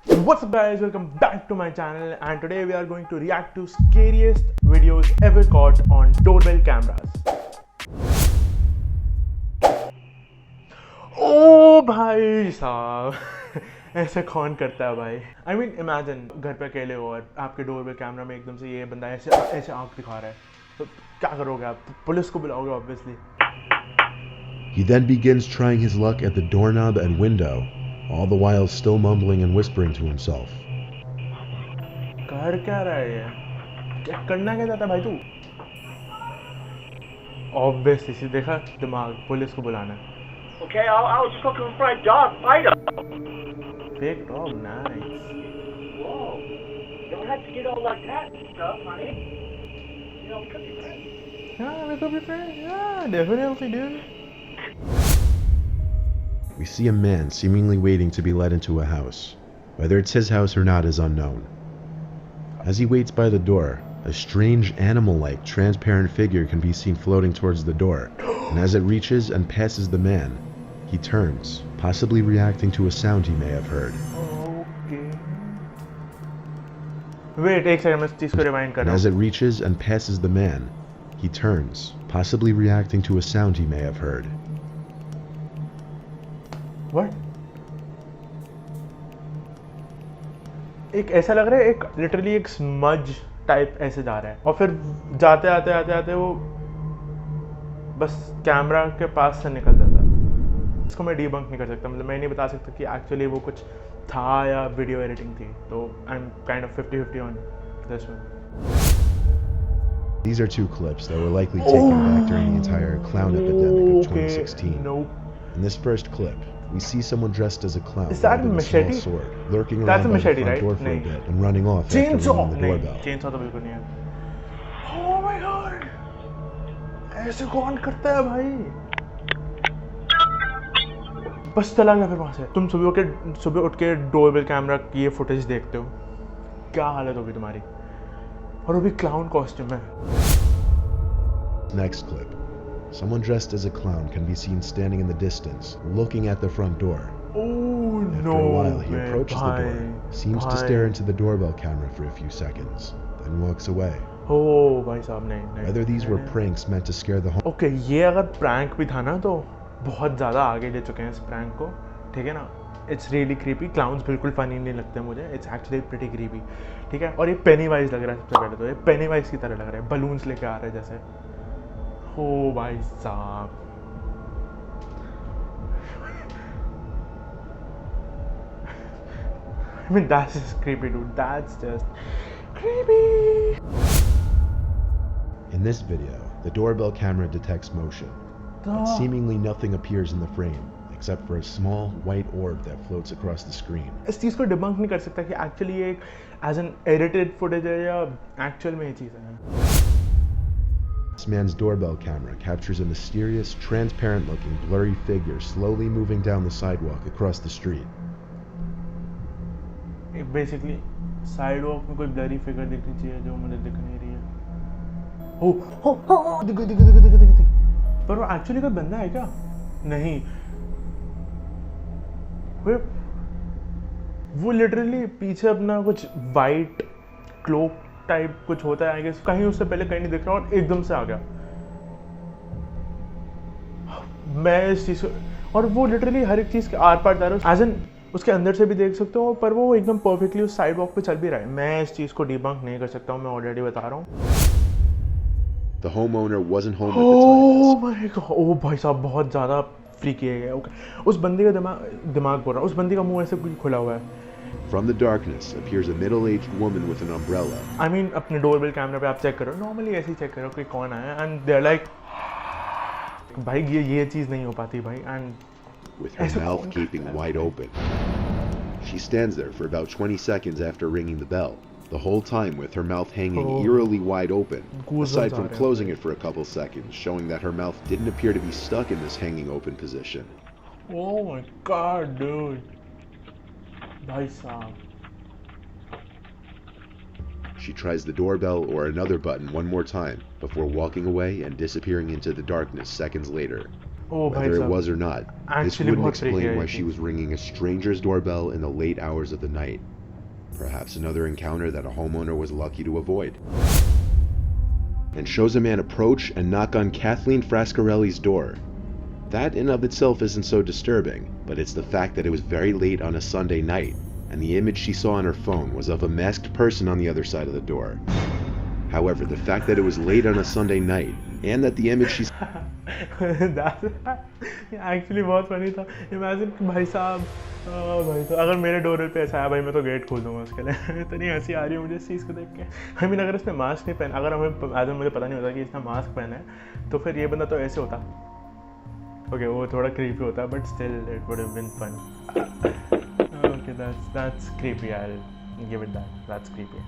What's up guys, welcome back to my channel, and today we are going to react to scariest videos ever caught on doorbell cameras. ओ भाई साहब ऐसे कौन करता है भाई? I mean imagine घर पे अकेले हो और आपके डोरबेल कैमरा में एकदम से ये बंदा ऐसे ऐसे आंख दिखा रहा है, तो क्या करोगे आप? पुलिस को बुलाओगे obviously. He then begins trying his luck at the doorknob and window, all the while still mumbling and whispering to himself. कर क्या रहा है ये? क्या करना क्या चाहता है भाई तू? Obviously सी देखा दिमाग, पुलिस को बुलाना है. Okay, I was just looking for a dog fighter. Big dog, nice. Whoa, you don't have to get all like that and stuff, honey. You know, we could be friends. Yeah, we could be friends. Yeah, definitely, dude. We see a man seemingly waiting to be led into a house. Whether it's his house or not is unknown. As he waits by the door, a strange animal-like transparent figure can be seen floating towards the door, and as it reaches and passes the man, he turns, possibly reacting to a sound he may have heard. Okay. Wait, एक second, मैं इस चीज़ को rewind कर And रहा as हूँ. it reaches and passes the man, he turns, possibly reacting to a sound he may have heard. What? एक ऐसा लग रहा है, एक literally एक smudge टाइप ऐसे जा रहा है और फिर जाते आते आते आते वो बस कैमरा के पास से निकल जाता है. इसको मैं डीबंक नहीं कर सकता, मतलब मैं नहीं बता सकता कि एक्चुअली वो कुछ था या वीडियो एडिटिंग थी. तो I am kind of 50-50 on this one. These are two clips that were likely taken back during the entire clown epidemic of 2016. Nope. In this first clip, we see someone dressed as a clown Is that a holding a machete? small sword, lurking That's around a by machete, the front right? door for a नहीं. bit and running off after Chainsaw ringing the नहीं, doorbell. chainsaw तो बिल्कुल नहीं है. Oh my god, ऐसे कौन करता है भाई? बस चला गया फिर वहाँ से. तुम सुबह उठ के डोरबेल कैमरा की ये फुटेज देखते हो, क्या हालत होगी तुम्हारी? और वो भी क्लाउन कॉस्ट्यूम में. Next clip. Someone dressed as a clown can be seen standing in the distance, looking at the front door. Oh After no, a while, he man, approaches the door, seems to stare into the doorbell camera for a few seconds, then walks away. Oh भाई साहब नहीं. Whether these were pranks meant to scare the home. Okay, ये अगर prank भी था ना तो बहुत ज़्यादा आगे ले चुके हैं इस प्रैंक को, ठीक है ना. It's really creepy. क्लाउन्स बिल्कुल फनी नहीं लगते मुझे. इट्स एक्चुअली प्रीटी क्रीपी, ठीक है. और ये पेनीवाइज लग रहा है सबसे पहले तो. ये पेनीवाइज की तरह लग रहा है, बलून्स लेके आ रहे हैं जैसे. ओ भाई साहब, I mean that's just creepy, dude. That's just creepy. In this video, the doorbell camera detects motion, but seemingly nothing appears in the frame except for a small white orb that floats across the screen. इस चीज़ को debunk नहीं कर सकता कि actually ये as an edited footage है या actual में ये चीज़ है. This man's doorbell camera captures a mysterious, transparent-looking, blurry figure slowly moving down the sidewalk across the street. Basically sidewalk में कोई ब्लरी फिगर दिखनी चाहिए जो मुझे दिख नहीं रही है. हो दिख. पर वो एक्चुअली कोई बंदा है क्या? नहीं. वो लिटरली पीछे अपना कुछ वाइट क्लोक टाइप कुछ होता है, आई गेस. कहीं उससे पहले कहीं नहीं दिख रहा और एकदम से आ गया. मैं इस चीज़ को, और वो लिटरली हर एक चीज़ के आर पार जा रहा है, एज एन उसके अंदर से भी देख सकते हो, पर वो एकदम परफेक्टली उस साइड वॉक पे चल भी रहा है. मैं इस चीज़ को डिबंक नहीं कर सकता हूँ, मैं ऑलरेडी बता रहा हूँ. The homeowner wasn't home at the time. Oh my God, ओ भाई साहब बहुत ज़्यादा फ्री किए गए. ओके, उस बंदे का दिमाग बोल रहा है, उस बंदे का मुंह ऐसे खुला हुआ है. From the darkness appears a middle-aged woman with an umbrella. I mean अपने डोरबेल कैमरा पे आप चेक करो, नॉर्मली ऐसे ही चेक करो कि कौन आया, एंड दे आर लाइक भाई ये चीज़ नहीं हो पाती भाई. And With her mouth gaping wide open. She stands there for about 20 seconds after ringing the bell, the whole time with her mouth hanging eerily wide open, aside from closing it for a couple seconds, showing that her mouth didn't appear to be stuck in this hanging open position. Oh my god, dude. भाई साहब. She tries the doorbell or another button one more time before walking away and disappearing into the darkness seconds later. Whether it was or not, this wouldn't explain why she was ringing a stranger's doorbell in the late hours of the night. perhaps another encounter that a homeowner was lucky to avoid, and shows a man approach and knock on Kathleen Frascarelli's door. That in of itself isn't so disturbing, but it's the fact that it was very late on a Sunday night, and the image she saw on her phone was of a masked person on the other side of the door. However, the fact that it was late on a Sunday night, and that the image she actually बहुत funny था. Imagine भाई साहब अगर मेरे door पे ऐसा है भाई, मैं तो गेट खोल दूंगा उसके लिए. इतनी हंसी आ रही है मुझे इस चीज़ को देख के. आई मीन अगर इसने मास्क नहीं पहना, अगर हमें मुझे पता नहीं होता कि इसने मास्क पहना है, तो फिर ये बंदा तो ऐसे होता. ओके वो थोड़ा क्रीपी होता, but still it would have been fun. Okay that's creepy. I will give it that's creepy.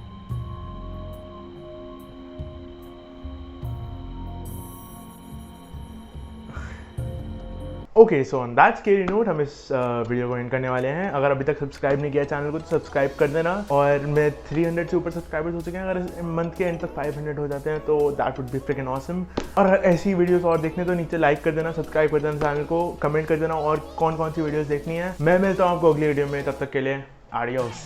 Okay so on that scary note हम इस वीडियो को एंड करने वाले हैं. अगर अभी तक सब्सक्राइब नहीं किया चैनल को तो सब्सक्राइब कर देना. और मैं 300 से ऊपर सब्सक्राइबर्स हो चुके हैं. अगर इस मंथ के एंड तक 500 हो जाते हैं तो that would be fricking awesome. और अगर ऐसी वीडियोस और देखने तो नीचे लाइक कर देना, सब्सक्राइब कर देना चैनल को, कमेंट कर देना और कौन कौन सी वीडियोस देखनी है. मैं मिलता हूँ आपको अगली वीडियो में. तब तक के लिए आडियोस.